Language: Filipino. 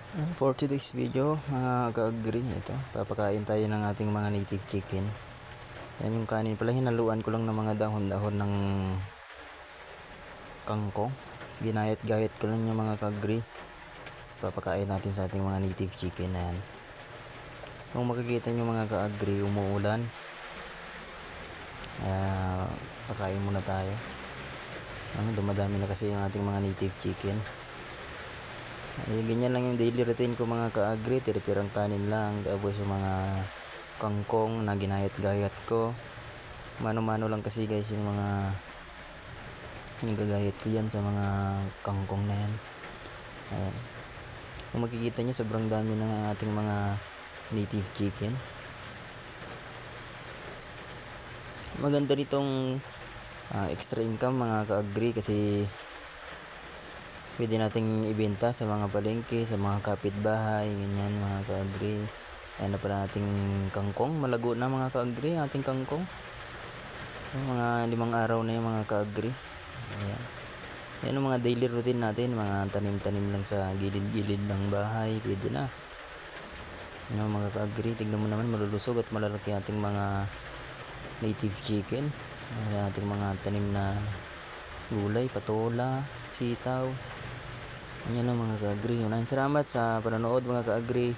And for today's video, mga ka-agree, ito, papakain tayo ng ating mga native chicken. Yan yung kanin pala, hinaluan ko lang ng mga dahon-dahon ng kangkong. Ginayat-gayat ko lang yung mga ka-agree. Papakain natin sa ating mga native chicken na yan. Kung makikita nyo mga ka-agree, umuulan. Pakain muna tayo. Dumadami na kasi yung ating mga native chicken. Ganyan lang yung daily routine ko mga ka-agree, tiritirang kanin lang, tapos yung mga kangkong na ginayat-gayat ko, mano-mano lang kasi guys yung mga nagagayat ko yan sa mga kangkong na yan. Ayan. Kung makikita nyo, sobrang dami ng ating mga native chicken. Maganda nitong extra income mga ka-agree kasi pwede nating ibenta sa mga palengke, sa mga kapitbahay, ganyan mga ka-agree. Ayan na pala ating kangkong, malago na mga ka-agree, ating kangkong. Mga 5 araw na yung mga ka-agree. Ayan. Yan ang mga daily routine natin, mga tanim-tanim lang sa gilid-gilid ng bahay, pwede na. Yan mga ka-agree, tignan mo naman malulusog at malalaki ating mga native chicken. Ayan ating mga tanim na gulay, patola, sitaw. Yan ang mga ka-agree. Salamat sa panonood mga ka-agree.